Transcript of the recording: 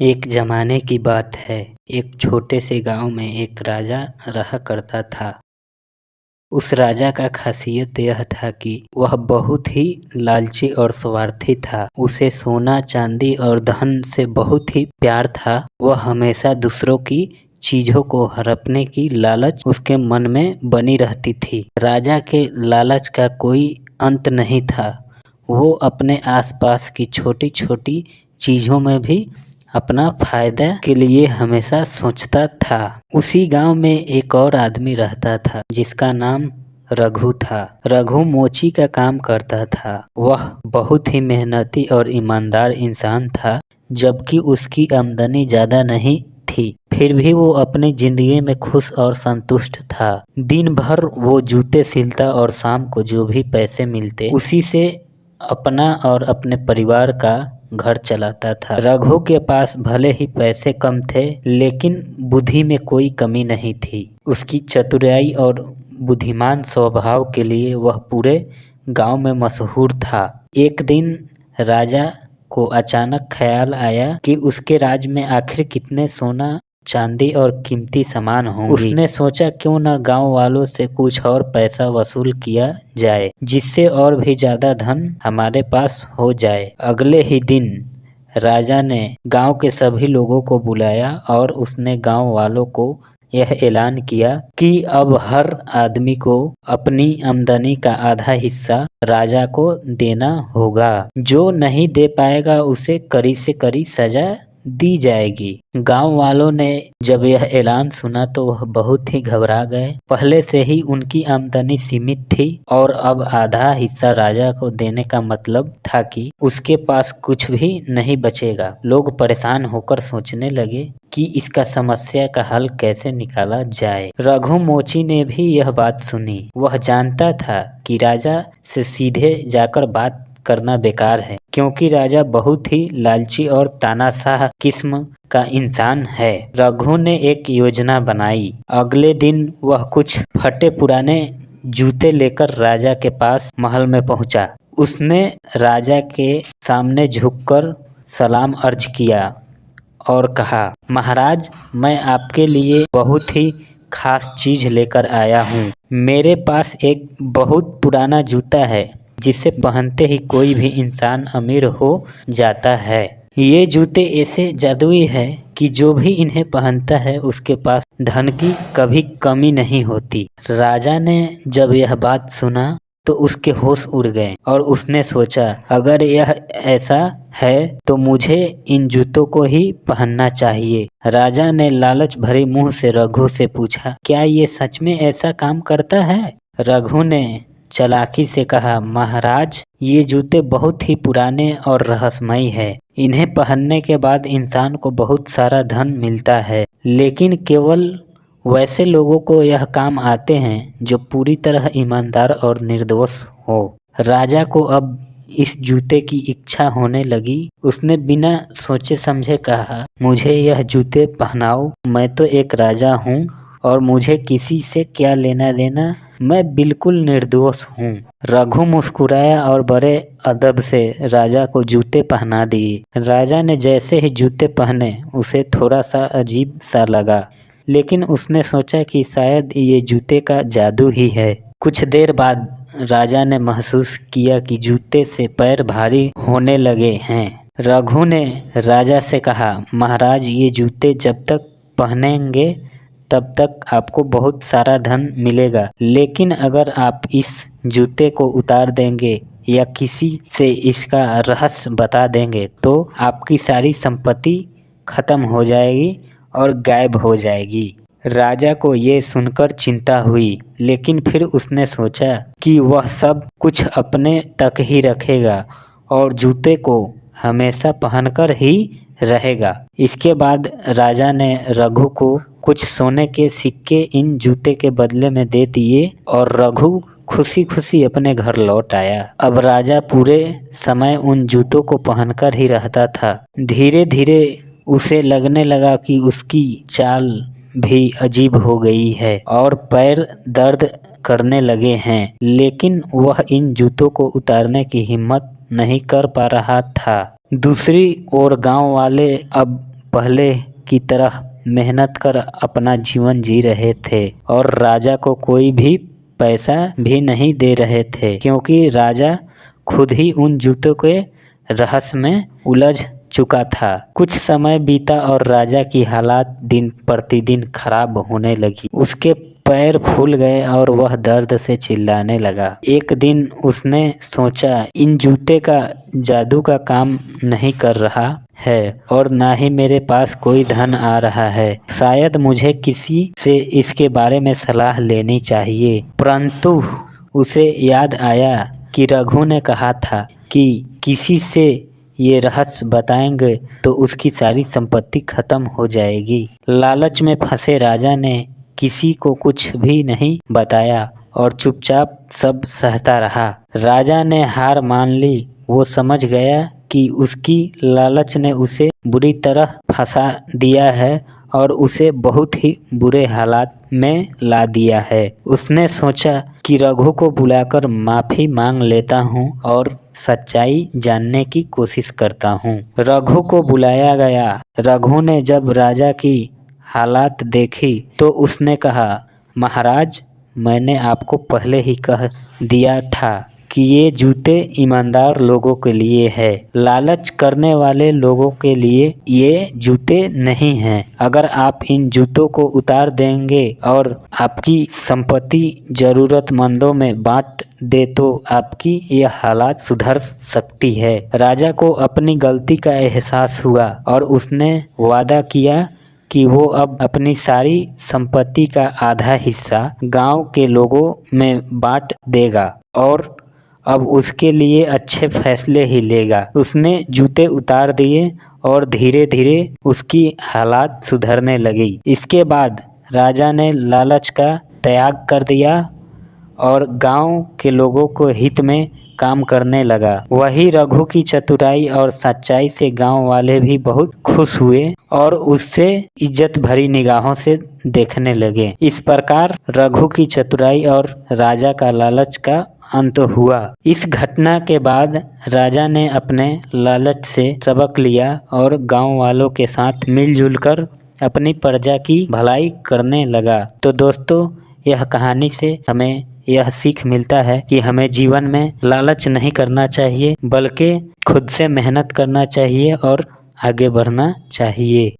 एक जमाने की बात है। एक छोटे से गांव में एक राजा रहा करता था। उस राजा का खासियत यह था कि वह बहुत ही लालची और स्वार्थी था। उसे सोना चांदी और धन से बहुत ही प्यार था। वह हमेशा दूसरों की चीजों को हड़पने की लालच उसके मन में बनी रहती थी। राजा के लालच का कोई अंत नहीं था। वो अपने आसपास की छोटी छोटी चीजों में भी अपना फायदा के लिए हमेशा सोचता था। उसी गांव में एक और आदमी रहता था जिसका नाम रघु था। रघु मोची का काम करता था। वह बहुत ही मेहनती और ईमानदार इंसान था। जबकि उसकी आमदनी ज्यादा नहीं थी, फिर भी वो अपनी जिंदगी में खुश और संतुष्ट था। दिन भर वो जूते सिलता और शाम को जो भी पैसे मिलते उसी से अपना और अपने परिवार का घर चलाता था। रघु के पास भले ही पैसे कम थे, लेकिन बुद्धि में कोई कमी नहीं थी। उसकी चतुराई और बुद्धिमान स्वभाव के लिए वह पूरे गांव में मशहूर था। एक दिन राजा को अचानक ख्याल आया कि उसके राज्य में आखिर कितने सोना चांदी और कीमती सामान होंगे। उसने सोचा क्यों न गांव वालों से कुछ और पैसा वसूल किया जाए, जिससे और भी ज्यादा धन हमारे पास हो जाए। अगले ही दिन राजा ने गांव के सभी लोगों को बुलाया और उसने गांव वालों को यह ऐलान किया कि अब हर आदमी को अपनी आमदनी का आधा हिस्सा राजा को देना होगा। जो नहीं दे पाएगा उसे कड़ी से कड़ी सजा दी जाएगी। गांव वालों ने जब यह ऐलान सुना तो वह बहुत ही घबरा गए। पहले से ही उनकी आमदनी सीमित थी और अब आधा हिस्सा राजा को देने का मतलब था कि उसके पास कुछ भी नहीं बचेगा। लोग परेशान होकर सोचने लगे कि इसका समस्या का हल कैसे निकाला जाए। रघु मोची ने भी यह बात सुनी। वह जानता था कि राजा से सीधे जाकर बात करना बेकार है, क्योंकि राजा बहुत ही लालची और तानाशाह किस्म का इंसान है। रघु ने एक योजना बनाई। अगले दिन वह कुछ फटे पुराने जूते लेकर राजा के पास महल में पहुंचा। उसने राजा के सामने झुककर सलाम अर्ज किया और कहा, महाराज, मैं आपके लिए बहुत ही खास चीज लेकर आया हूँ। मेरे पास एक बहुत पुराना जूता है जिसे पहनते ही कोई भी इंसान अमीर हो जाता है। ये जूते ऐसे जादुई हैं कि जो भी इन्हें पहनता है उसके पास धन की कभी कमी नहीं होती। राजा ने जब यह बात सुना तो उसके होश उड़ गए और उसने सोचा, अगर यह ऐसा है तो मुझे इन जूतों को ही पहनना चाहिए। राजा ने लालच भरे मुंह से रघु से पूछा, क्या ये सच में ऐसा काम करता है? रघु ने चालाकी से कहा, महाराज, ये जूते बहुत ही पुराने और रहस्यमयी है। इन्हें पहनने के बाद इंसान को बहुत सारा धन मिलता है, लेकिन केवल वैसे लोगों को यह काम आते हैं जो पूरी तरह ईमानदार और निर्दोष हो। राजा को अब इस जूते की इच्छा होने लगी। उसने बिना सोचे समझे कहा, मुझे यह जूते पहनाओ। मैं तो एक राजा हूँ और मुझे किसी से क्या लेना देना। मैं बिल्कुल निर्दोष हूँ। रघु मुस्कुराया और बड़े अदब से राजा को जूते पहना दिए। राजा ने जैसे ही जूते पहने उसे थोड़ा सा अजीब सा लगा, लेकिन उसने सोचा कि शायद ये जूते का जादू ही है। कुछ देर बाद राजा ने महसूस किया कि जूते से पैर भारी होने लगे हैं। रघु ने राजा से कहा, महाराज, ये जूते जब तक पहनेंगे तब तक आपको बहुत सारा धन मिलेगा, लेकिन अगर आप इस जूते को उतार देंगे या किसी से इसका रहस्य बता देंगे तो आपकी सारी संपत्ति खत्म हो जाएगी और गायब हो जाएगी। राजा को ये सुनकर चिंता हुई, लेकिन फिर उसने सोचा कि वह सब कुछ अपने तक ही रखेगा और जूते को हमेशा पहनकर ही रहेगा। इसके बाद राजा ने रघु को कुछ सोने के सिक्के इन जूते के बदले में दे दिए और रघु खुशी खुशी अपने घर लौट आया। अब राजा पूरे समय उन जूतों को पहनकर ही रहता था। धीरे धीरे उसे लगने लगा कि उसकी चाल भी अजीब हो गई है और पैर दर्द करने लगे हैं, लेकिन वह इन जूतों को उतारने की हिम्मत नहीं कर पा रहा था। दूसरी ओर गांव वाले अब पहले की तरह मेहनत कर अपना जीवन जी रहे थे और राजा को कोई भी पैसा भी नहीं दे रहे थे, क्योंकि राजा खुद ही उन जूतों के रहस्य में उलझ चुका था। कुछ समय बीता और राजा की हालात दिन प्रतिदिन खराब होने लगी। उसके पैर फूल गए और वह दर्द से चिल्लाने लगा। एक दिन उसने सोचा, इन जूते का जादू का काम नहीं कर रहा है और ना ही मेरे पास कोई धन आ रहा है। शायद मुझे किसी से इसके बारे में सलाह लेनी चाहिए। परंतु उसे याद आया कि रघु ने कहा था कि किसी से ये रहस्य बताएंगे तो उसकी सारी संपत्ति खत्म हो जाएगी। लालच में फंसे राजा ने किसी को कुछ भी नहीं बताया और चुपचाप सब सहता रहा। राजा ने हार मान ली। वो समझ गया कि उसकी लालच ने उसे बुरी तरह फंसा दिया है और उसे बहुत ही बुरे हालात में ला दिया है। उसने सोचा कि रघु को बुलाकर माफ़ी मांग लेता हूँ और सच्चाई जानने की कोशिश करता हूँ। रघु को बुलाया गया। रघु ने जब राजा की हालात देखी तो उसने कहा, महाराज, मैंने आपको पहले ही कह दिया था कि ये जूते ईमानदार लोगों के लिए है। लालच करने वाले लोगों के लिए ये जूते नहीं हैं। अगर आप इन जूतों को उतार देंगे और आपकी संपत्ति ज़रूरतमंदों में बांट दे तो आपकी ये हालात सुधर सकती है। राजा को अपनी गलती का एहसास हुआ और उसने वादा किया कि वो अब अपनी सारी संपत्ति का आधा हिस्सा गांव के लोगों में बांट देगा और अब उसके लिए अच्छे फैसले ही लेगा। उसने जूते उतार दिए और धीरे धीरे उसकी हालात सुधरने लगी। इसके बाद राजा ने लालच का त्याग कर दिया और गांव के लोगों को हित में काम करने लगा। वही रघु की चतुराई और सच्चाई से गांव वाले भी बहुत खुश हुए और उससे इज्जत भरी निगाहों से देखने लगे। इस प्रकार रघु की चतुराई और राजा का लालच का अंत हुआ। इस घटना के बाद राजा ने अपने लालच से सबक लिया और गांव वालों के साथ मिलजुल कर अपनी प्रजा की भलाई करने लगा। तो दोस्तों, यह कहानी से हमें यह सीख मिलता है कि हमें जीवन में लालच नहीं करना चाहिए, बल्कि खुद से मेहनत करना चाहिए और आगे बढ़ना चाहिए।